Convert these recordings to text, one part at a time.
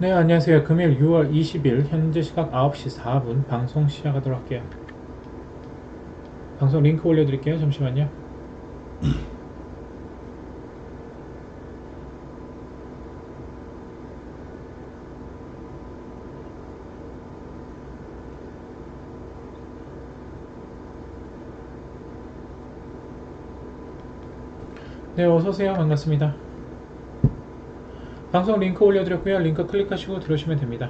네, 안녕하세요. 금요일 6월 20일 현재 시각 9시 4분 방송 시작하도록 할게요. 방송 링크 올려드릴게요. 잠시만요. 네, 어서오세요. 반갑습니다. 방송 링크 올려드렸고요. 링크 클릭하시고 들어오시면 됩니다.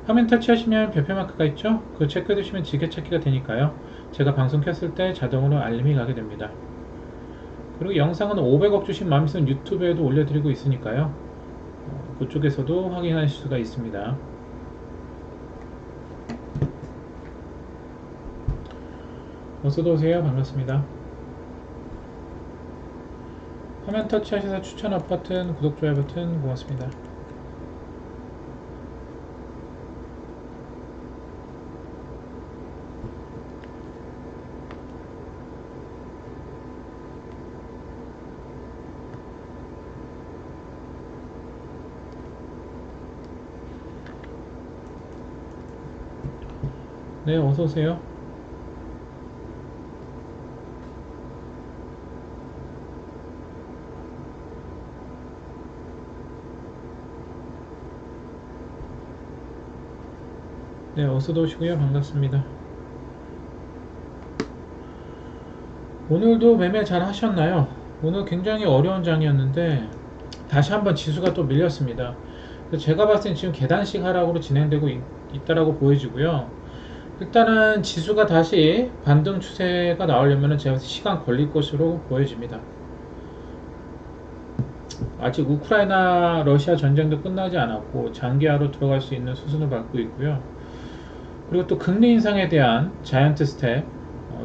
화면 터치하시면 별표 마크가 있죠? 그거 체크해두시면 지게찾기가 되니까요. 제가 방송 켰을 때 자동으로 알림이 가게 됩니다. 그리고 영상은 500억 주신 맘있는 유튜브에도 올려드리고 있으니까요. 그쪽에서도 확인하실 수가 있습니다. 어서도 오세요. 반갑습니다. 화면 터치하셔서 추천업 버튼, 구독, 좋아요 버튼 고맙습니다. 네, 어서오세요. 네, 어서도 오시고요. 반갑습니다. 오늘도 매매 잘 하셨나요? 오늘 굉장히 어려운 장이었는데 다시 한번 지수가 또 밀렸습니다. 제가 봤을 땐 지금 계단식 하락으로 진행되고 있다라고 보여지고요. 일단은 지수가 다시 반등 추세가 나오려면 제가 시간 걸릴 것으로 보여집니다. 아직 우크라이나 러시아 전쟁도 끝나지 않았고 장기화로 들어갈 수 있는 수순을 밟고 있고요. 그리고 또 금리 인상에 대한 자이언트 스텝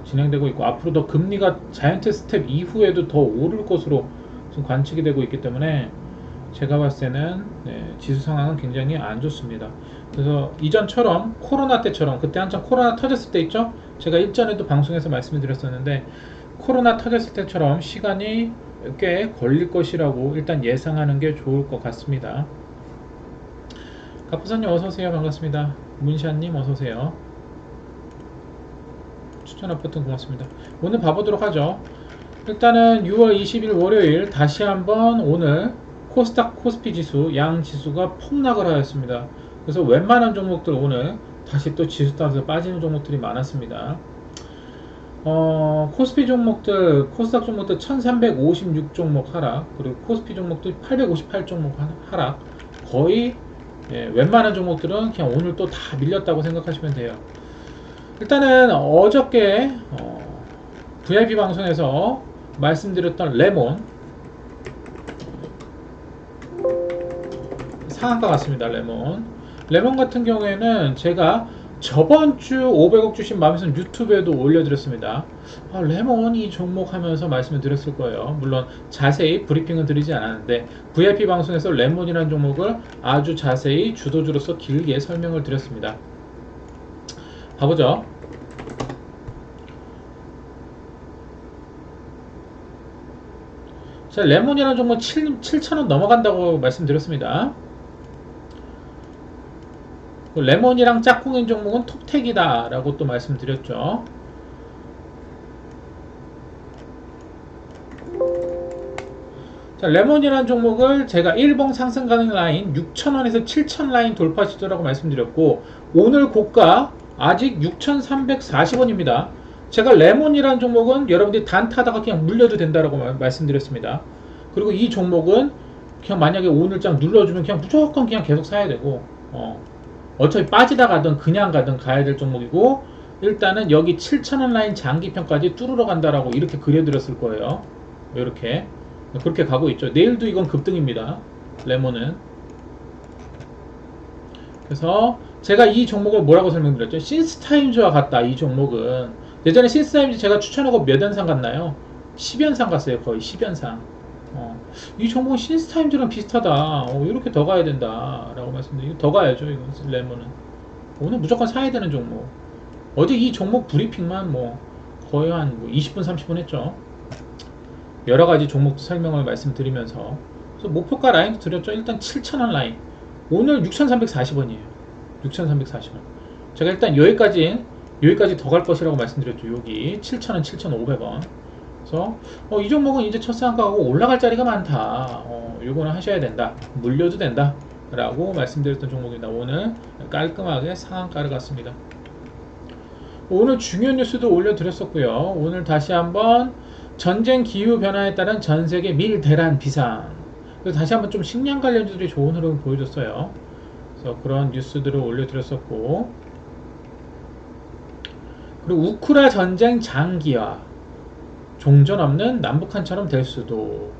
진행되고 있고, 앞으로 더 금리가 자이언트 스텝 이후에도 더 오를 것으로 지금 관측이 되고 있기 때문에 제가 봤을 때는 지수 상황은 굉장히 안 좋습니다. 그래서 이전처럼 코로나 때처럼, 그때 한참 코로나 터졌을 때 있죠? 제가 일전에도 방송에서 말씀을 드렸었는데, 코로나 터졌을 때처럼 시간이 꽤 걸릴 것이라고 일단 예상하는 게 좋을 것 같습니다. 가프사님 어서오세요. 반갑습니다. 문샤님 어서오세요. 추천업 버튼 고맙습니다. 오늘 봐보도록 하죠. 일단은 6월 20일 월요일 다시 한번 오늘 코스닥 코스피 지수 양 지수가 폭락을 하였습니다. 그래서 웬만한 종목들 오늘 다시 또 지수 따라서 빠지는 종목들이 많았습니다. 코스피 종목들, 코스닥 종목들 1356종목 하락, 그리고 코스피 종목들 858종목 하락. 거의 웬만한 종목들은 그냥 오늘 또 다 밀렸다고 생각하시면 돼요. 일단은 어저께 VIP 방송에서 말씀드렸던 레몬 상한가 같습니다. 레몬 같은 경우에는 제가 저번주 500억 주신 마음에서는 유튜브에도 올려드렸습니다. 레몬 이 종목 하면서 말씀을 드렸을 거예요. 물론 자세히 브리핑은 드리지 않았는데 VIP 방송에서 레몬이라는 종목을 아주 자세히 주도주로서 길게 설명을 드렸습니다. 가보죠. 자, 레몬이라는 종목 7,000원 넘어간다고 말씀드렸습니다. 레몬이랑 짝꿍인 종목은 톡택이다 라고 또 말씀드렸죠. 자, 레몬이라는 종목을 제가 일봉 상승 가능 라인 6,000원에서 7,000 라인 돌파 시도라고 말씀드렸고, 오늘 고가 아직 6,340원입니다. 제가 레몬이라는 종목은 여러분들이 단타다가 그냥 물려도 된다라고 말씀드렸습니다. 그리고 이 종목은 그냥 만약에 오늘장 눌러주면 그냥 무조건 그냥 계속 사야 되고, 어차피 빠지다 가든 그냥 가든 가야 될 종목이고, 일단은 여기 7,000원 라인 장기편까지 뚫으러 간다라고 이렇게 그려드렸을 거예요. 이렇게 그렇게 가고 있죠. 내일도 이건 급등입니다. 레몬은. 그래서 제가 이 종목을 뭐라고 설명드렸죠? 신스타임즈와 같다. 이 종목은 예전에 신스타임즈 제가 추천하고 몇 연상 갔나요? 10연상 갔어요. 거의 10연상. 이 종목은 신스타임즈랑 비슷하다. 이렇게 더 가야 된다 라고 말씀드리고, 더 가야죠. 이건 레몬은 오늘 무조건 사야 되는 종목. 어제 이 종목 브리핑만 거의 한 20분 30분 했죠. 여러가지 종목 설명을 말씀드리면서. 그래서 목표가 라인도 드렸죠. 일단 7,000원 라인, 오늘 6,340원이에요. 6,340원. 제가 일단 여기까지 더 갈 것이라고 말씀드렸죠. 여기 7,000원, 7,500원. 그래서 이 종목은 이제 첫 상가하고 올라갈 자리가 많다. 요거는 하셔야 된다. 물려도 된다. 라고 말씀드렸던 종목입니다. 오늘 깔끔하게 상한가를 갔습니다. 오늘 중요한 뉴스도 올려드렸었고요. 오늘 다시 한번 전쟁 기후 변화에 따른 전 세계 밀 대란 비상. 그래서 다시 한번 좀 식량 관련주들이 좋은 흐름을 보여줬어요. 그래서 그런 뉴스들을 올려드렸었고, 그리고 우크라 전쟁 장기화, 종전 없는 남북한처럼 될 수도.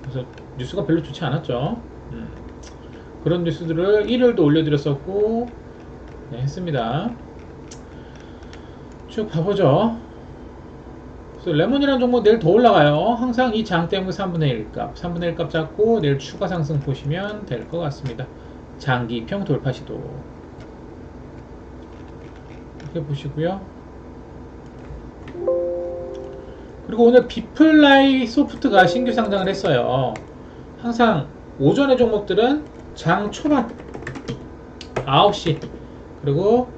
그래서 뉴스가 별로 좋지 않았죠. 그런 뉴스들을 일요일도 올려드렸었고, 네, 했습니다. 쭉 봐보죠. 그래서 레몬이라는 종목 내일 더 올라가요. 항상 이 장 때문에 3분의 1값, 3분의 1값 잡고 내일 추가 상승 보시면 될 것 같습니다. 장기평 돌파 시도. 이렇게 보시고요. 그리고 오늘 비플라이 소프트가 신규 상장을 했어요. 항상 오전의 종목들은 장 초반 9시 그리고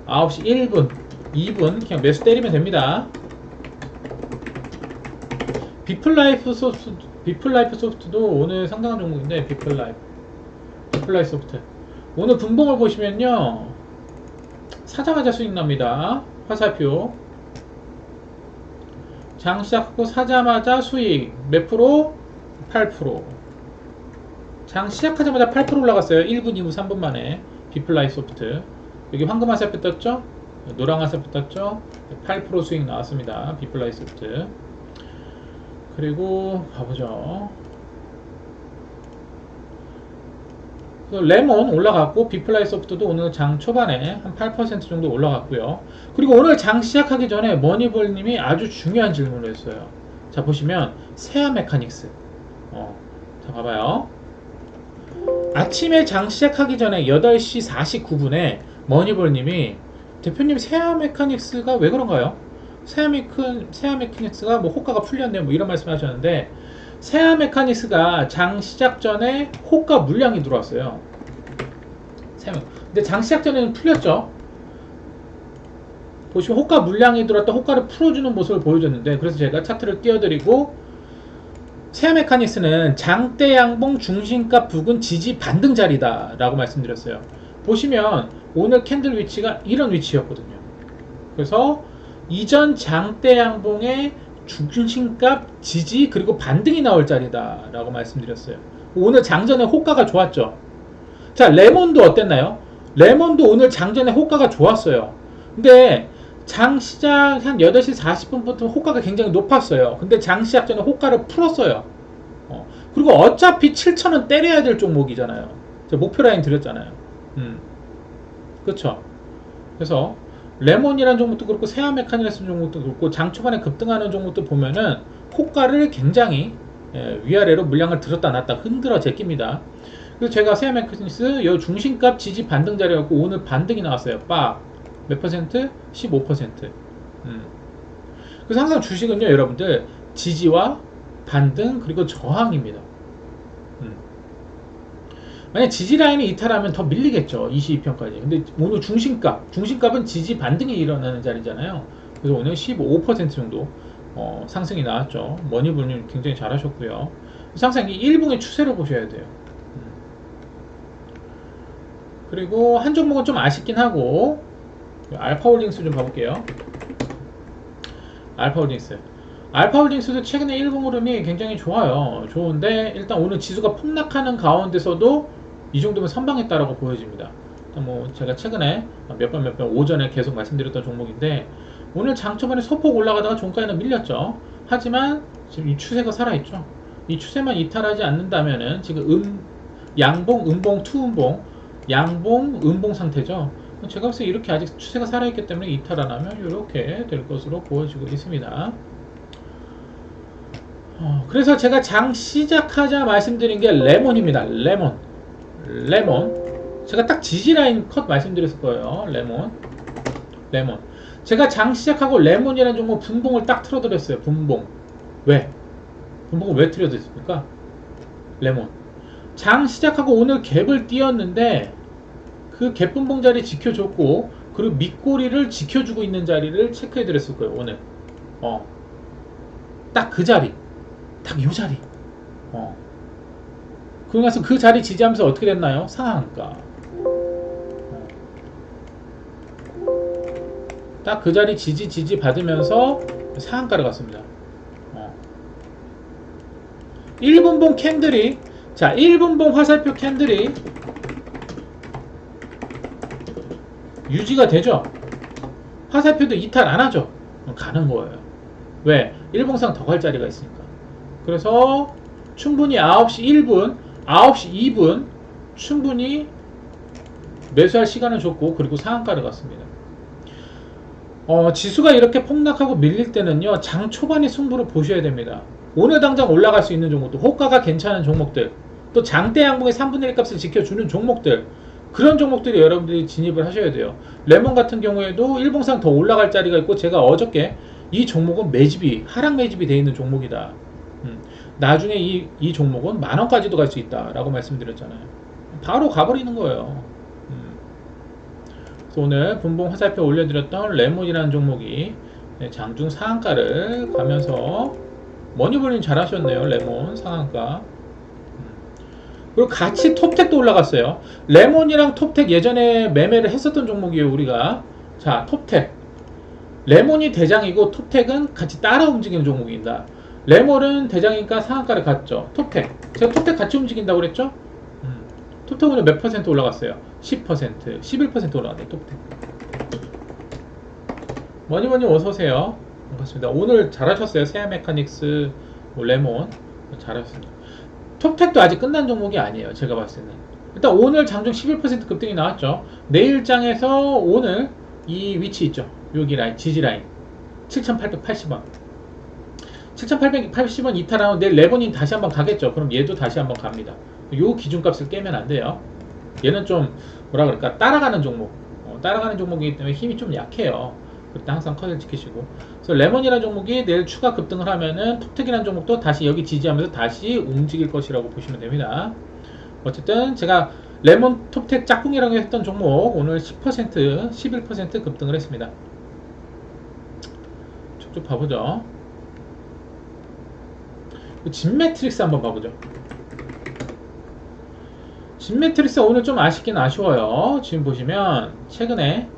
9시 1분 2분 그냥 매수 때리면 됩니다. 비플라이프 소프트도 오늘 상당한 종목인데, 비플라이 소프트 오늘 분봉을 보시면요, 사자마자 수익 납니다. 화살표 장 시작하고 사자마자 수익 몇 프로? 8%. 장 시작하자마자 8% 올라갔어요. 1분, 2분, 3분 만에. 비플라이 소프트. 여기 황금 화살표 떴죠? 노랑 화살표 떴죠? 8% 수익 나왔습니다. 비플라이 소프트. 그리고 가보죠. 레몬 올라갔고, 비플라이 소프트도 오늘 장 초반에 한 8% 정도 올라갔고요. 그리고 오늘 장 시작하기 전에 머니볼님이 아주 중요한 질문을 했어요. 자, 보시면 세아 메카닉스. 자, 봐봐요. 아침에 장 시작하기 전에 8시 49분에 머니볼님이 대표님 세아 메카닉스가 왜 그런가요? 세아 메카닉스가 뭐 호가가 풀렸네 뭐 이런 말씀 하셨는데, 세아 메카닉스가 장 시작 전에 호가 물량이 들어왔어요. 근데 장 시작 전에는 풀렸죠. 보시면 호가 물량이 들어왔다 호가를 풀어주는 모습을 보여줬는데, 그래서 제가 차트를 띄워드리고, 세아 메카닉스는 장대 양봉 중심값 부근 지지 반등 자리다 라고 말씀드렸어요. 보시면 오늘 캔들 위치가 이런 위치였거든요. 그래서 이전 장대 양봉의 중심값 지지 그리고 반등이 나올 자리다 라고 말씀드렸어요. 오늘 장전에 호가가 좋았죠. 자, 레몬도 어땠나요? 레몬도 오늘 장전에 호가가 좋았어요. 근데 장 시작 한 8시 40분부터 호가가 굉장히 높았어요. 근데 장 시작 전에 호가를 풀었어요. 그리고 어차피 7,000원 때려야 될 종목이잖아요. 제가 목표 라인 드렸잖아요. 그렇죠. 그래서 레몬이라는 종목도 그렇고 세아 메카닉스 종목도 그렇고 장 초반에 급등하는 종목도 보면은 호가를 굉장히 위아래로 물량을 들었다 놨다 흔들어 제낍니다. 그래서 제가 세아 메카닉스 요 중심값 지지 반등 자리였고 오늘 반등이 나왔어요. 몇 퍼센트? 15%. 그래서 항상 주식은요, 여러분들 지지와 반등 그리고 저항입니다. 만약 지지 라인이 이탈하면 더 밀리겠죠. 22편까지. 근데 오늘 중심값은 지지 반등이 일어나는 자리잖아요. 그래서 오늘 15% 정도 상승이 나왔죠. 머니볼님 굉장히 잘하셨고요. 그래서 항상 이 일봉의 추세를 보셔야 돼요. 그리고 한 종목은 좀 아쉽긴 하고, 알파홀딩스 좀 봐볼게요. 알파홀딩스도 최근에 일봉 흐름이 굉장히 좋아요. 좋은데 일단 오늘 지수가 폭락하는 가운데서도 이 정도면 선방했다라고 보여집니다. 뭐 제가 최근에 몇 번 오전에 계속 말씀드렸던 종목인데, 오늘 장 초반에 소폭 올라가다가 종가에는 밀렸죠. 하지만 지금 이 추세가 살아있죠. 이 추세만 이탈하지 않는다면은 지금 양봉, 음봉, 투음봉, 양봉, 음봉 상태죠. 제가 봤을 때 이렇게 아직 추세가 살아있기 때문에 이탈 안 하면 이렇게 될 것으로 보여지고 있습니다. 그래서 제가 장 시작하자 말씀드린 게 레몬입니다. 레몬. 제가 딱 지지라인 컷 말씀드렸을 거예요. 레몬. 제가 장 시작하고 레몬이라는 종목 분봉을 딱 틀어드렸어요. 분봉. 왜? 분봉을 왜 틀어드렸습니까? 레몬. 장 시작하고 오늘 갭을 띄었는데 그 갭 분봉 자리 지켜줬고, 그리고 밑꼬리를 지켜주고 있는 자리를 체크해 드렸을 거예요 오늘. 딱 그 자리, 딱 요 자리. 그러고 나서 그 자리 지지하면서 어떻게 됐나요? 상한가. 딱 그 자리 지지 받으면서 상한가를 갔습니다. 1분봉 캔들이, 자 1분봉 화살표 캔들이 유지가 되죠. 화살표도 이탈 안 하죠. 가는 거예요. 왜? 일봉상 더 갈 자리가 있으니까. 그래서 충분히 9시 1분 9시 2분 충분히 매수할 시간을 줬고, 그리고 상한가를 갔습니다. 지수가 이렇게 폭락하고 밀릴 때는요, 장 초반의 승부를 보셔야 됩니다. 오늘 당장 올라갈 수 있는 종목들, 호가가 괜찮은 종목들, 또 장대 양봉의 3분의 1 값을 지켜주는 종목들, 그런 종목들이 여러분들이 진입을 하셔야 돼요. 레몬 같은 경우에도 일봉상 더 올라갈 자리가 있고, 제가 어저께 이 종목은 매집이, 하락 매집이 되어 있는 종목이다. 나중에 이 종목은 만원까지도 갈 수 있다 라고 말씀드렸잖아요. 바로 가버리는 거예요. 그래서 오늘 분봉 화살표 올려드렸던 레몬이라는 종목이 장중 상한가를 가면서, 머니볼님 잘하셨네요. 레몬 상한가. 그리고 같이 톱텍도 올라갔어요. 레몬이랑 톱텍 예전에 매매를 했었던 종목이에요 우리가. 자, 톱텍, 레몬이 대장이고 톱텍은 같이 따라 움직이는 종목입니다. 레몬은 대장이니까 상한가를 갔죠. 톱텍, 제가 톱텍 같이 움직인다고 그랬죠. 톱텍 오늘 몇 퍼센트 올라갔어요? 10%, 11% 올라갔네 톱텍. 머니머니 어서오세요. 반갑습니다. 오늘 잘하셨어요. 세아메카닉스, 레몬 잘하셨습니다. 톱텍도 아직 끝난 종목이 아니에요. 제가 봤을 때는. 일단 오늘 장중 11% 급등이 나왔죠. 내일장에서 오늘 이 위치 있죠. 여기 라인, 지지 라인 7,880원 7,880원 이탈하고 내일 레버닝 다시 한번 가겠죠. 그럼 얘도 다시 한번 갑니다. 요 기준값을 깨면 안 돼요. 얘는 좀 뭐라 그럴까, 따라가는 종목, 따라가는 종목이기 때문에 힘이 좀 약해요. 그때 항상 컷을 지키시고. 그래서 레몬이라는 종목이 내일 추가 급등을 하면은 톱텍이라는 종목도 다시 여기 지지하면서 다시 움직일 것이라고 보시면 됩니다. 어쨌든 제가 레몬 톱텍 짝꿍이라고 했던 종목 오늘 10% 11% 급등을 했습니다. 쭉쭉 봐보죠. 진매트릭스 한번 봐보죠. 진매트릭스 오늘 좀 아쉽긴 아쉬워요. 지금 보시면 최근에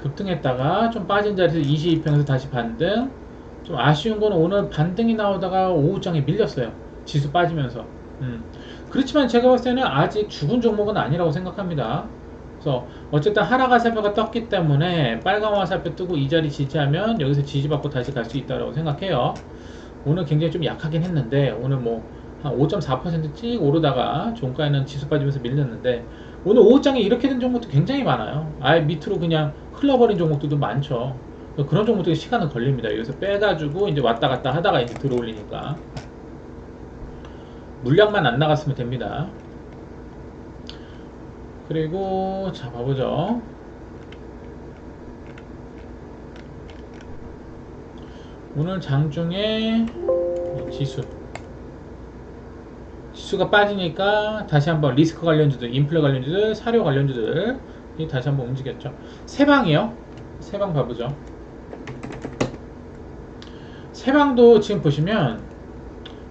급등했다가 좀 빠진 자리에서 22평에서 다시 반등. 좀 아쉬운 거는 오늘 반등이 나오다가 오후장에 밀렸어요. 지수 빠지면서. 그렇지만 제가 봤을 때는 아직 죽은 종목은 아니라고 생각합니다. 그래서 어쨌든 하락 화살표가 떴기 때문에 빨간 화살표 뜨고 이 자리 지지하면 여기서 지지받고 다시 갈 수 있다고 생각해요. 오늘 굉장히 좀 약하긴 했는데, 오늘 뭐 한 5.4% 찍 오르다가 종가에는 지수 빠지면서 밀렸는데, 오늘 오후장에 이렇게 된 종목도 굉장히 많아요. 아예 밑으로 그냥 흘러버린 종목들도 많죠. 그런 종목들이 시간은 걸립니다. 여기서 빼가지고 이제 왔다 갔다 하다가 이제 들어올리니까. 물량만 안 나갔으면 됩니다. 그리고 자 봐보죠. 오늘 장중에 지수가 빠지니까 다시 한번 리스크 관련주들, 인플레 관련주들, 사료 관련주들 다시 한번 움직였죠. 세방이요. 세방 봐보죠. 세방도 지금 보시면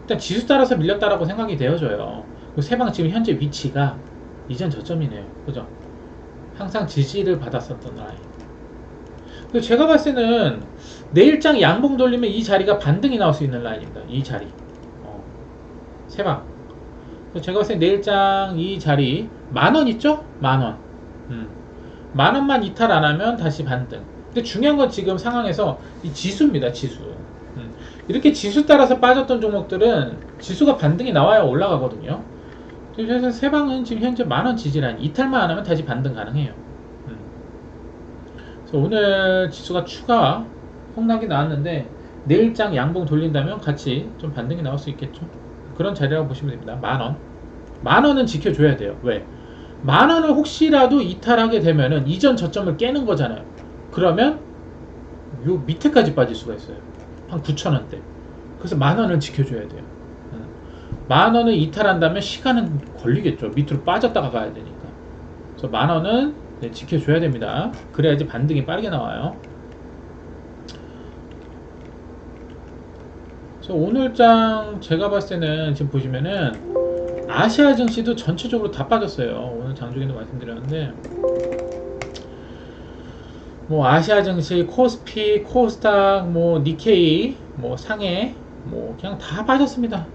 일단 지수 따라서 밀렸다라고 생각이 되어져요. 세방 지금 현재 위치가 이전 저점이네요. 그죠? 항상 지지를 받았었던 라인. 그리고 제가 봤을 때는 내일장 양봉 돌리면 이 자리가 반등이 나올 수 있는 라인입니다. 이 자리. 세방. 제가 봤을 때 내일장 이 자리 만원 있죠? 만원. 만원만 이탈 안 하면 다시 반등. 근데 중요한 건 지금 상황에서 이 지수입니다. 지수. 이렇게 지수 따라서 빠졌던 종목들은 지수가 반등이 나와야 올라가거든요. 그래서 세방은 지금 현재 만원 지지라인, 이탈만 안 하면 다시 반등 가능해요. 그래서 오늘 지수가 추가 폭락이 나왔는데 내일장 양봉 돌린다면 같이 좀 반등이 나올 수 있겠죠. 그런 자리라고 보시면 됩니다. 만원. 만원은 지켜줘야 돼요. 왜? 만원을 혹시라도 이탈하게 되면은 이전 저점을 깨는 거잖아요. 그러면 요 밑에까지 빠질 수가 있어요. 한 9,000원대. 그래서 만원을 지켜줘야 돼요. 10,000원을 이탈한다면 시간은 걸리겠죠. 밑으로 빠졌다가 가야 되니까. 그래서 10,000원은 네, 지켜줘야 됩니다. 그래야지 반등이 빠르게 나와요. 그래서 오늘장 제가 봤을 때는 지금 보시면은 아시아 증시도 전체적으로 다 빠졌어요. 오늘 장중에도 말씀드렸는데 뭐 아시아 증시, 코스피, 코스닥, 뭐 니케이, 뭐 상해, 뭐 그냥 다 빠졌습니다.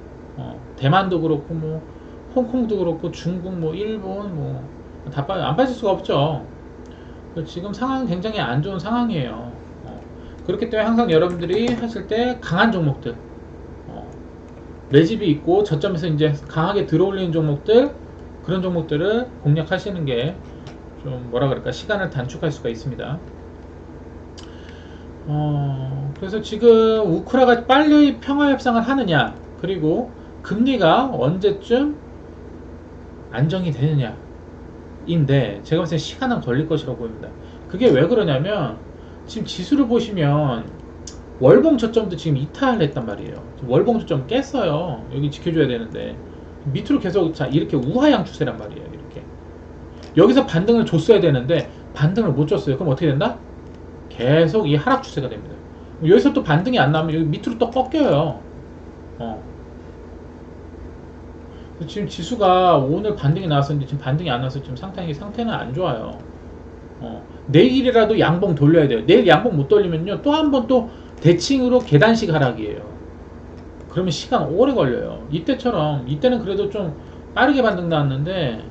대만도 그렇고 뭐 홍콩도 그렇고 중국, 뭐 일본, 뭐 다 빠져 안 빠질 수가 없죠. 지금 상황 굉장히 안 좋은 상황이에요. 그렇기 때문에 항상 여러분들이 하실 때 강한 종목들, 매집이 있고 저점에서 이제 강하게 들어올리는 종목들, 그런 종목들을 공략하시는 게 좀 뭐라 그럴까 시간을 단축할 수가 있습니다. 그래서 지금 우크라가 빨리 평화 협상을 하느냐, 그리고 금리가 언제쯤 안정이 되느냐 인데 제가 봤을 때 시간은 걸릴 것이라고 보입니다. 그게 왜 그러냐면 지금 지수를 보시면 월봉 저점도 지금 이탈했단 말이에요. 월봉 저점 깼어요. 여기 지켜줘야 되는데 밑으로 계속 자 이렇게 우하향 추세란 말이에요. 이렇게 여기서 반등을 줬어야 되는데 반등을 못 줬어요. 그럼 어떻게 된다? 계속 이 하락 추세가 됩니다. 여기서 또 반등이 안 나오면 여기 밑으로 또 꺾여요. 지금 지수가 오늘 반등이 나왔었는데 지금 반등이 안 나와서 지금 상태는 안 좋아요. 내일이라도 양봉 돌려야 돼요. 내일 양봉 못 돌리면요 또 한 번 또 대칭으로 계단식 하락이에요. 그러면 시간 오래 걸려요. 이때는 그래도 좀 빠르게 반등 나왔는데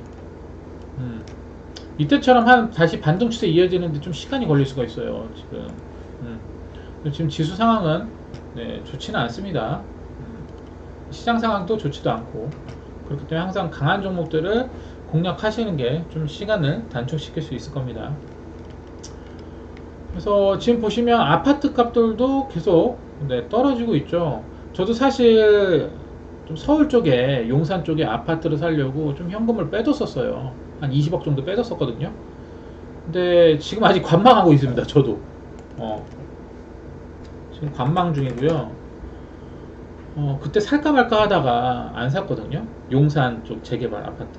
이때처럼 한 다시 반등 추세 이어지는데 좀 시간이 걸릴 수가 있어요. 지금 지수 상황은 네, 좋지는 않습니다. 시장 상황도 좋지도 않고 그렇기 때문에 항상 강한 종목들을 공략하시는 게 좀 시간을 단축시킬 수 있을 겁니다. 그래서 지금 보시면 아파트 값들도 계속 네, 떨어지고 있죠. 저도 사실 좀 서울 쪽에 용산 쪽에 아파트를 사려고 좀 현금을 빼뒀었어요. 한 20억 정도 빼뒀었거든요. 근데 지금 아직 관망하고 있습니다. 저도 지금 관망 중이고요. 그때 살까 말까 하다가 안 샀거든요. 용산 쪽 재개발 아파트.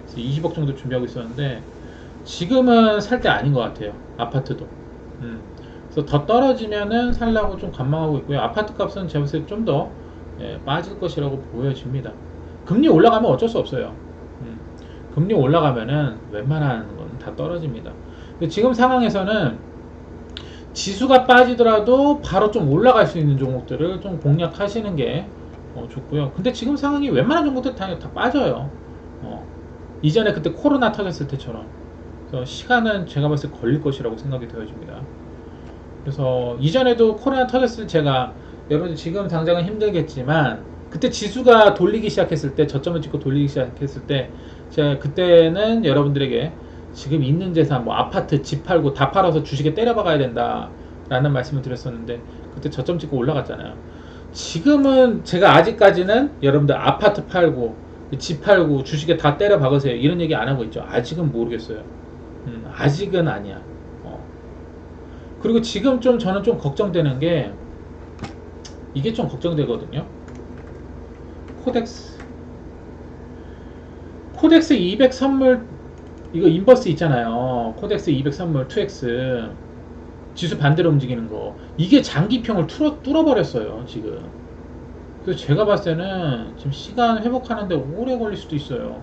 그래서 20억 정도 준비하고 있었는데 지금은 살 때 아닌 것 같아요. 아파트도. 그래서 더 떨어지면은 살라고 좀 관망하고 있고요. 아파트 값은 제가 봤을 때 좀 더 빠질 것이라고 보여집니다. 금리 올라가면 어쩔 수 없어요. 금리 올라가면은 웬만한 건 다 떨어집니다. 근데 지금 상황에서는 지수가 빠지더라도 바로 좀 올라갈 수 있는 종목들을 좀 공략하시는 게 좋고요. 근데 지금 상황이 웬만한 종목들 다 빠져요. 이전에 그때 코로나 터졌을 때처럼. 그래서 시간은 제가 봤을 때 걸릴 것이라고 생각이 되어집니다. 그래서 이전에도 코로나 터졌을 때 제가 여러분 지금 당장은 힘들겠지만 그때 지수가 돌리기 시작했을 때 저점을 찍고 돌리기 시작했을 때 제가 그때는 여러분들에게 지금 있는 재산 뭐 아파트 집 팔고 다 팔아서 주식에 때려 박아야 된다 라는 말씀을 드렸었는데 그때 저점 찍고 올라갔잖아요. 지금은 제가 아직까지는 여러분들 아파트 팔고 집 팔고 주식에 다 때려 박으세요 이런 얘기 안 하고 있죠. 아직은 모르겠어요. 아직은 아니야. 그리고 지금 좀 저는 좀 걱정되는 게 이게 좀 걱정되거든요. 코덱스 200 선물 이거 인버스 있잖아요. 코덱스 200 선물 2X 지수 반대로 움직이는 거 이게 장기평을 뚫어버렸어요 지금. 그래서 제가 봤을 때는 지금 시간 회복하는데 오래 걸릴 수도 있어요.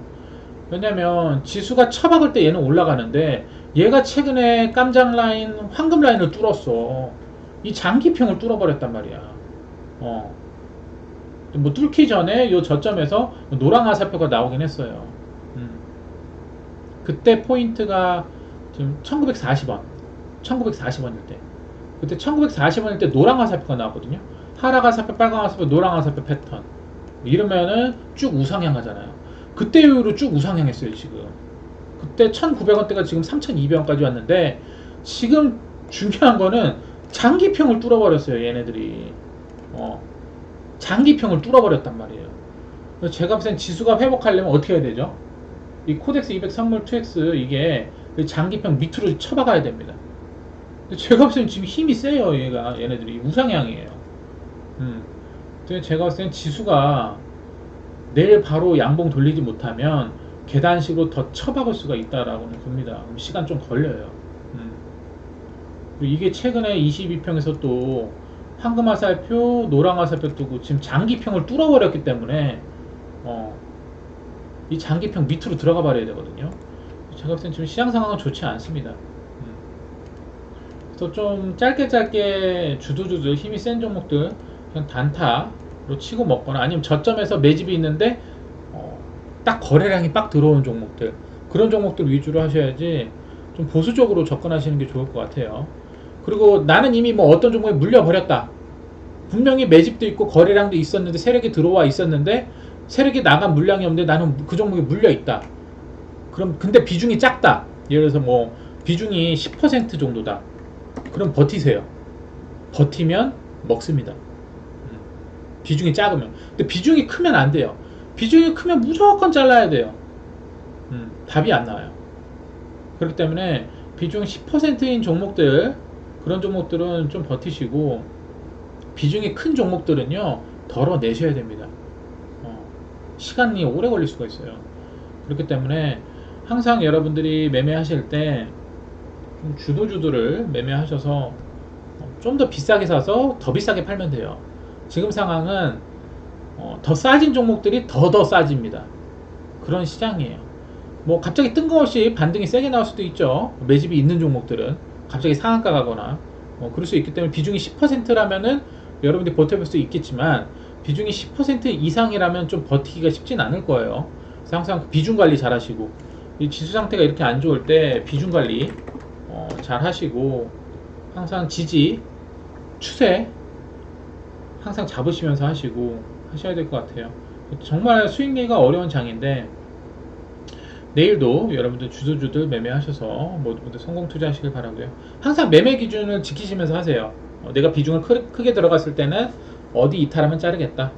왜냐면 지수가 처박을 때 얘는 올라가는데 얘가 최근에 깜장 라인 황금 라인을 뚫었어. 이 장기평을 뚫어버렸단 말이야. 뭐 뚫기 전에 요 저점에서 노랑 화살표가 나오긴 했어요. 그때 포인트가 지금 1940원 1940원일 때 그때 1940원일 때 노랑 화살표가 나왔거든요. 하락 화살표, 빨강 화살표, 노랑 화살표 패턴 이러면은 쭉 우상향 하잖아요. 그때 이후로 쭉 우상향 했어요. 지금 그때 1900원대가 지금 3200원까지 왔는데 지금 중요한 거는 장기평을 뚫어버렸어요. 얘네들이 장기평을 뚫어버렸단 말이에요. 그래서 제가 봤을 땐 지수가 회복하려면 어떻게 해야 되죠? 이 코덱스 200 선물 2X 이게 장기평 밑으로 쳐박아야 됩니다. 근데 제가 봤을 땐 지금 힘이 세요. 얘네들이 우상향이에요. 제가 봤을 땐 지수가 내일 바로 양봉 돌리지 못하면 계단식으로 더 쳐박을 수가 있다라고는 봅니다. 그럼 시간 좀 걸려요. 그리고 이게 최근에 22평에서 또 황금화살표, 노랑화살표 뜨고 지금 장기평을 뚫어버렸기 때문에 이 장기평 밑으로 들어가 버려야 되거든요. 제가 볼 때는 지금 시장 상황은 좋지 않습니다. 그래서 좀 짧게 주도주들 힘이 센 종목들 그냥 단타로 치고 먹거나 아니면 저점에서 매집이 있는데 딱 거래량이 빡 들어오는 종목들, 그런 종목들 위주로 하셔야지 좀 보수적으로 접근하시는 게 좋을 것 같아요. 그리고 나는 이미 뭐 어떤 종목에 물려버렸다, 분명히 매집도 있고 거래량도 있었는데 세력이 들어와 있었는데 세력이 나간 물량이 없는데 나는 그 종목에 물려 있다. 그럼 근데 비중이 작다, 예를 들어서 뭐 비중이 10% 정도다, 그럼 버티세요. 버티면 먹습니다. 비중이 작으면. 근데 비중이 크면 안 돼요. 비중이 크면 무조건 잘라야 돼요. 답이 안 나와요. 그렇기 때문에 비중 10%인 종목들, 그런 종목들은 좀 버티시고, 비중이 큰 종목들은요 덜어내셔야 됩니다. 시간이 오래 걸릴 수가 있어요. 그렇기 때문에 항상 여러분들이 매매하실 때 주도주들을 매매하셔서 좀 더 비싸게 사서 더 비싸게 팔면 돼요. 지금 상황은 더 싸진 종목들이 더 싸집니다. 그런 시장이에요. 뭐 갑자기 뜬금없이 반등이 세게 나올 수도 있죠. 매집이 있는 종목들은 갑자기 상한가 가거나 그럴 수 있기 때문에 비중이 10%라면은 여러분들이 버텨볼 수 있겠지만, 비중이 10% 이상이라면 좀 버티기가 쉽진 않을 거예요. 그래서 항상 비중 관리 잘 하시고, 이 지수 상태가 이렇게 안 좋을 때 비중 관리 잘 하시고, 항상 지지, 추세 항상 잡으시면서 하시고 하셔야 될 것 같아요. 정말 수익 내기가 어려운 장인데, 내일도 여러분들 주도주들 매매하셔서 모두 성공 투자하시길 바라고요. 항상 매매 기준을 지키시면서 하세요. 내가 비중을 크게 들어갔을 때는 어디 이탈하면 자르겠다,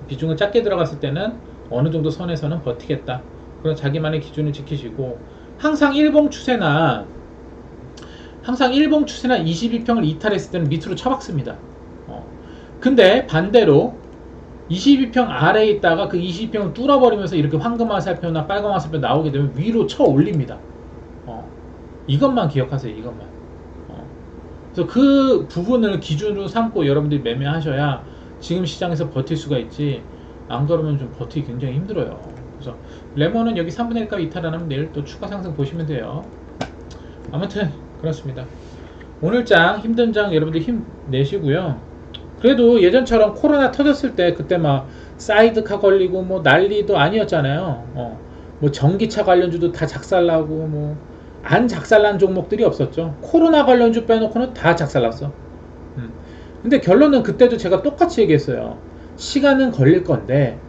비중을 작게 들어갔을 때는 어느 정도 선에서는 버티겠다, 그런 자기만의 기준을 지키시고, 항상 일봉 추세나 22평을 이탈했을 때는 밑으로 쳐박습니다. 근데 반대로 22평 아래에 있다가 그 22평을 뚫어버리면서 이렇게 황금화살표나 빨강화살표 나오게 되면 위로 쳐 올립니다. 이것만 기억하세요. 이것만. 그래서 그 부분을 기준으로 삼고 여러분들이 매매하셔야 지금 시장에서 버틸 수가 있지, 안 그러면 좀 버티기 굉장히 힘들어요. 그래서 레몬은 여기 3분의 1값 이탈 안 하면 내일 또 추가 상승 보시면 돼요. 아무튼 그렇습니다. 오늘 장 힘든 장 여러분들 힘내시고요. 그래도 예전처럼 코로나 터졌을 때 그때 막 사이드카 걸리고 뭐 난리도 아니었잖아요. 뭐 전기차 관련주도 다 작살나고 뭐 안 작살난 종목들이 없었죠. 코로나 관련주 빼놓고는 다 작살났어. 근데 결론은 그때도 제가 똑같이 얘기했어요. 시간은 걸릴 건데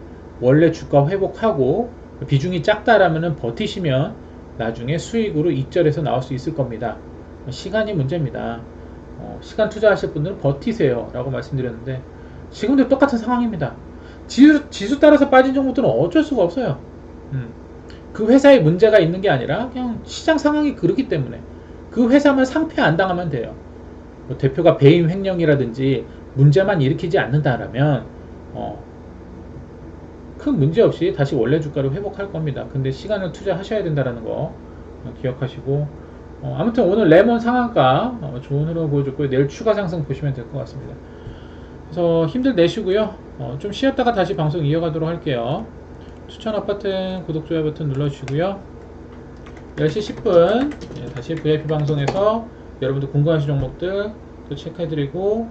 원래 주가 회복하고 비중이 작다라면은 버티시면 나중에 수익으로 익절해서 나올 수 있을 겁니다. 시간이 문제입니다. 시간 투자하실 분들은 버티세요 라고 말씀드렸는데, 지금도 똑같은 상황입니다. 지수 따라서 빠진 종목들은 어쩔 수가 없어요. 그 회사에 문제가 있는 게 아니라 그냥 시장 상황이 그렇기 때문에 그 회사만 상폐 안 당하면 돼요. 뭐 대표가 배임 횡령이라든지 문제만 일으키지 않는다라면 큰 문제 없이 다시 원래 주가를 회복할 겁니다. 근데 시간을 투자하셔야 된다는 거 기억하시고, 아무튼 오늘 레몬 상한가 좋은 흐름 보여줬고요. 내일 추가 상승 보시면 될 것 같습니다. 그래서 힘들 내시고요. 좀 쉬었다가 다시 방송 이어가도록 할게요. 추천 아파트 구독 좋아요 버튼 눌러주시고요. 10시 10분 다시 VIP 방송에서 여러분들 궁금하신 종목들 또 체크해드리고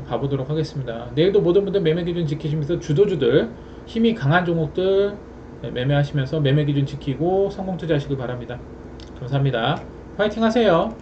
가보도록 하겠습니다. 내일도 모든 분들 매매 기준 지키시면서 주도주들 힘이 강한 종목들 매매하시면서 매매 기준 지키고 성공 투자하시길 바랍니다. 감사합니다. 파이팅 하세요.